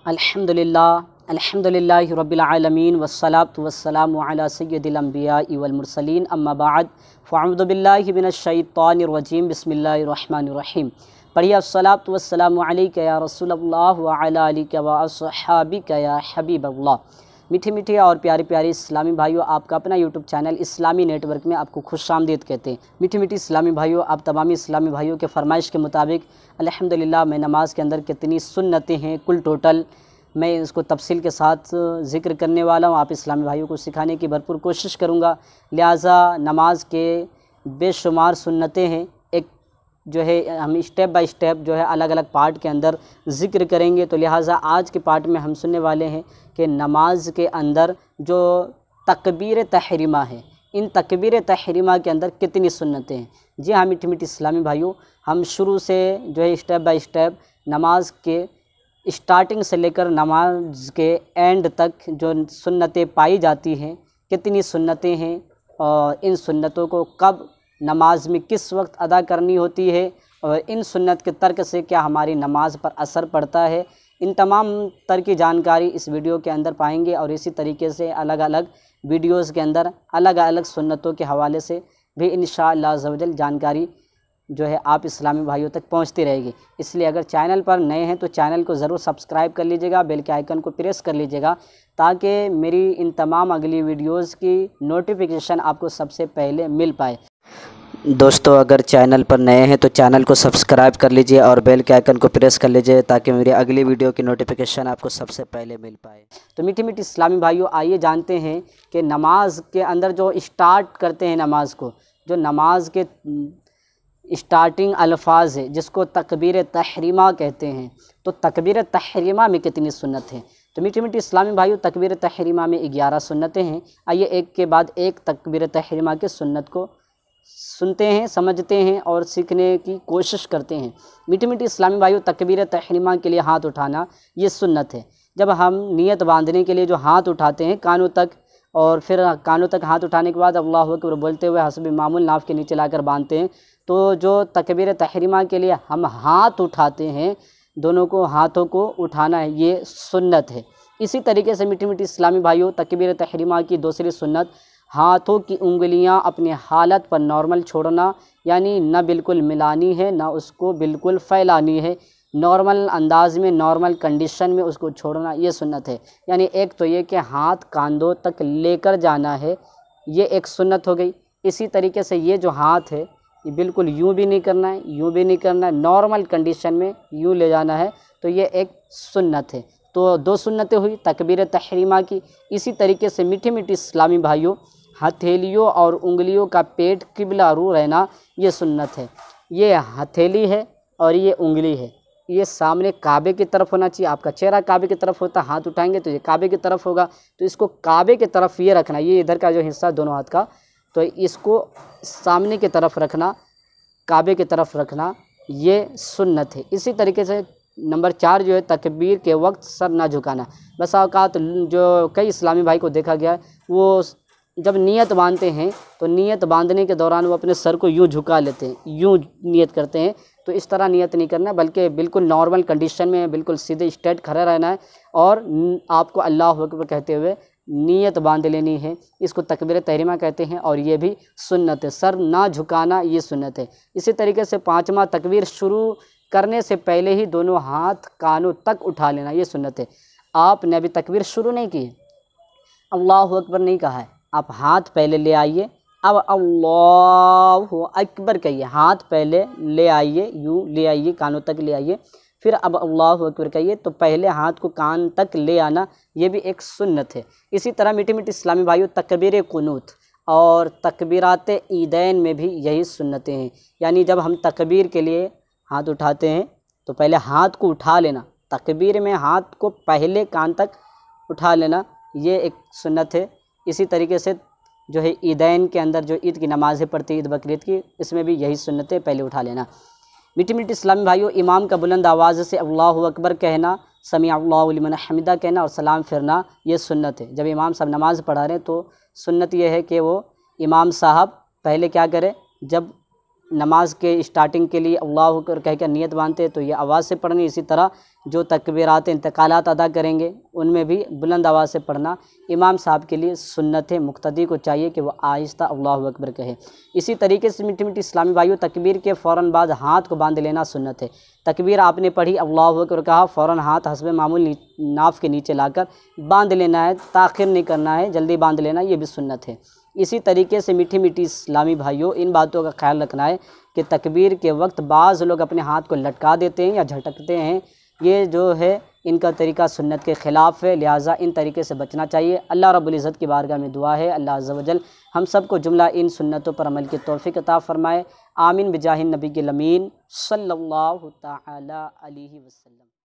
अल्हम्दुलिल्लाह रब्बिल आलमीन वस्सलातु वस्सलामु अला सय्यिदिल अंबियाइ वल मुरसलीन अम्मा बाद फ़अऊज़ु बिल्लाहि मिनश शैतानिर रजीम बिस्मिल्लाहिर रहमानिर रहीम। पढ़िए अस्सलातु वस्सलामु अलैका या रसूलल्लाह व अला आलिका व अस्हाबिका या हबीबल्लाह। मीठी मीठी और प्यारी प्यारी इस्लामी भाइयों, आपका अपना यूट्यूब चैनल इस्लामी नेटवर्क में आपको खुशामदीद कहते हैं। मीठी मीठी इस्लामी भाइयों, आप तमामी इस्लामी भाइयों के फरमाइश के मुताबिक अल्हम्दुलिल्लाह मैं नमाज के अंदर कितनी सुन्नतें हैं कुल टोटल मैं इसको तफसील के साथ ज़िक्र करने वाला हूँ। आप इस्लामी भाइयों को सिखाने की भरपूर कोशिश करूँगा। लिहाजा नमाज के बेशुमार सुन्नतें हैं, एक जो है हम स्टेप बाय स्टेप जो है अलग अलग पार्ट के अंदर ज़िक्र करेंगे। तो लिहाजा आज के पार्ट में हम सुनने वाले हैं कि नमाज के अंदर जो तकबीर तहरीमा है, इन तकबीर तहरीमा के अंदर कितनी सुन्नतें हैं। जी हाँ मीठी मीठी इस्लामी भाइयों, हम शुरू से जो है स्टेप बाय स्टेप नमाज के स्टार्टिंग से लेकर नमाज के एंड तक जो सुन्नतें पाई जाती हैं, कितनी सुन्नतें हैं और इन सुन्नतों को कब नमाज में किस वक्त अदा करनी होती है और इन सुन्नत के तर्क से क्या हमारी नमाज पर असर पड़ता है, इन तमाम तरह की जानकारी इस वीडियो के अंदर पाएंगे। और इसी तरीके से अलग अलग वीडियोज़ के अंदर अलग अलग सुन्नतों के हवाले से भी इंशाअल्लाह अज़्ज़ व जल जानकारी जो है आप इस्लामी भाइयों तक पहुंचती रहेगी। इसलिए अगर चैनल पर नए हैं तो चैनल को ज़रूर सब्सक्राइब कर लीजिएगा, बेल के आइकन को प्रेस कर लीजिएगा ताकि मेरी इन तमाम अगली वीडियोज़ की नोटिफिकेशन आपको सबसे पहले मिल पाए। दोस्तों अगर चैनल पर नए हैं तो चैनल को सब्सक्राइब कर लीजिए और बेल के आइकन को प्रेस कर लीजिए ताकि मेरी अगली वीडियो की नोटिफिकेशन आपको सबसे पहले मिल पाए। तो मीठी मीठी इस्लामी भाइयों, आइए जानते हैं कि नमाज के अंदर जो स्टार्ट करते हैं नमाज को, जो नमाज के स्टार्टिंग अल्फाज है जिसको तकबीर तहरीमा कहते हैं, तो तकबीर तहरीमा में कितनी सुन्नत है। तो मीठी मीठी इस्लामी भाइयों, तकबीर तहरीमा में 11 सुन्नतें हैं। आइए एक के बाद एक तकबीर तहरीमा की सुन्नत को सुनते हैं, समझते हैं और सीखने की कोशिश करते हैं। मीठी मीठी इस्लामी भाइयों, तकबीर तहरीमा के लिए हाथ उठाना ये सुन्नत है। जब हम नियत बांधने के लिए जो हाथ उठाते हैं कानों तक, और फिर कानों तक हाथ उठाने के बाद अल्लाहु अकबर बोलते हुए हस्बी मामूल नाफ के नीचे लाकर बांधते हैं, तो जो तकबीर तहरीमा के लिए हम हाथ उठाते हैं, दोनों को हाथों को उठाना है, ये सुन्नत है। इसी तरीके से मीठी मीठी इस्लामी भाइयों, तकबीर तहरीमा की दूसरी सुन्नत हाथों की उंगलियां अपने हालत पर नॉर्मल छोड़ना, यानी न बिल्कुल मिलानी है न उसको बिल्कुल फैलानी है, नॉर्मल अंदाज में नॉर्मल कंडीशन में उसको छोड़ना, ये सुन्नत है। यानी एक तो ये कि हाथ कांधों तक लेकर जाना है, ये एक सुन्नत हो गई। इसी तरीके से ये जो हाथ है ये बिल्कुल यूँ भी नहीं करना है, यूँ भी नहीं करना है, नॉर्मल कंडीशन में यूँ ले जाना है, तो ये एक सुन्नत है। तो दो सुन्नतें हुई तकबीर तहरीमा की। इसी तरीके से मीठी मीठी इस्लामी भाइयों, हथेलियों और उंगलियों का पेट किबला रू रहना ये सुन्नत है। ये हथेली है और ये उंगली है, ये सामने काबे की तरफ होना चाहिए। आपका चेहरा काबे की तरफ होता, हाथ उठाएंगे तो ये काबे की तरफ होगा, तो इसको काबे की तरफ ये रखना, ये इधर का जो हिस्सा दोनों हाथ का, तो इसको सामने की तरफ रखना, काबे की तरफ रखना, ये सुन्नत है। इसी तरीके से नंबर 4 जो है तकबीर के वक्त सर ना झुकाना। बस औकात जो कई इस्लामी भाई को देखा गया है, वो जब नियत बांधते हैं तो नियत बांधने के दौरान वो अपने सर को यूँ झुका लेते हैं, यूँ नियत करते हैं। तो इस तरह नियत नहीं करना, बल्कि बिल्कुल नॉर्मल कंडीशन में बिल्कुल सीधे स्ट्रेट खड़ा रहना है और आपको अल्लाहु अकबर कहते हुए नियत बांध लेनी है। इसको तकबीर तहरीमा कहते हैं और ये भी सुन्नत है। सर ना झुकाना ये सुन्नत है। इसी तरीके से 5वां तकबीर शुरू करने से पहले ही दोनों हाथ कानों तक उठा लेना, ये सुन्नत है। आपने अभी तकबीर शुरू नहीं की है, अल्लाहु अकबर नहीं कहा है, आप हाथ पहले ले आइए, अब अल्लाहु अकबर कहिए, हाथ पहले ले आइए, यूँ ले आइए, कानों तक ले आइए, फिर अब अल्लाहु अकबर कहिए। तो पहले हाथ को कान तक ले आना, ये भी एक सुन्नत है। इसी तरह मीठी मीठी इस्लामी भाइयों, तकबीर कुनूत और तकबीरात ईदैन में भी यही सुन्नतें हैं। यानी जब हम तकबीर के लिए हाथ उठाते हैं तो पहले हाथ को उठा लेना, तकबीर में हाथ को पहले कान तक उठा लेना, ये एक सुन्नत है। इसी तरीके से जो है ईदैन के अंदर जो ईद की नमाज़ें पढ़ती ईद बकरीद की, इसमें भी यही सुन्नतें पहले उठा लेना। मीठी मीठी इस्लामी भाइयों, इमाम का बुलंद आवाज़ से अल्लाहु अकबर कहना, समी अल्लाहु लिमन हमिदा कहना और सलाम फिरना, ये सुन्नत है। जब इमाम साहब नमाज़ पढ़ा रहे हैं तो सुन्नत ये है कि वो इमाम साहब पहले क्या करें, जब نماز کے اسٹارٹنگ کے لیے اللہ اکبر کہہ کر نیت باندھتے ہیں تو یہ آواز سے پڑھنی، اسی طرح جو تکبیرات انتقالات ادا کریں گے ان میں بھی بلند آواز سے پڑھنا امام صاحب کے لیے سنت ہے۔ مقتدی کو چاہیے کہ وہ آہستہ اللہ اکبر کہے۔ اسی طریقے سے میٹھی میٹھی اسلامی بھائیوں، تکبیر کے فوراً بعد ہاتھ کو باندھ لینا سنت ہے۔ تکبیر آپ نے پڑھی، اللہ اکبر کہا، فوراً ہاتھ حسب معمول ناف کے نیچے لا کر باندھ لینا ہے، تاخیر نہیں کرنا ہے، جلدی باندھ لینا، یہ بھی سنت ہے۔ اسی طریقے سے میٹھی میٹھی اسلامی بھائیوں، ان باتوں کا خیال رکھنا ہے کہ تکبیر کے وقت بعض لوگ اپنے ہاتھ کو لٹکا دیتے ہیں یا جھٹکتے ہیں، یہ جو ہے ان کا طریقہ سنت کے خلاف ہے، لہٰذا ان طریقے سے بچنا چاہیے۔ اللہ رب العزت کی بارگاہ میں دعا ہے اللہ عز و جل ہم سب کو جملہ ان سنتوں پر عمل کی توفیق عطا فرمائے۔ آمین بجاہ النبی الامین صلی اللہ تعالی علیہ وسلم۔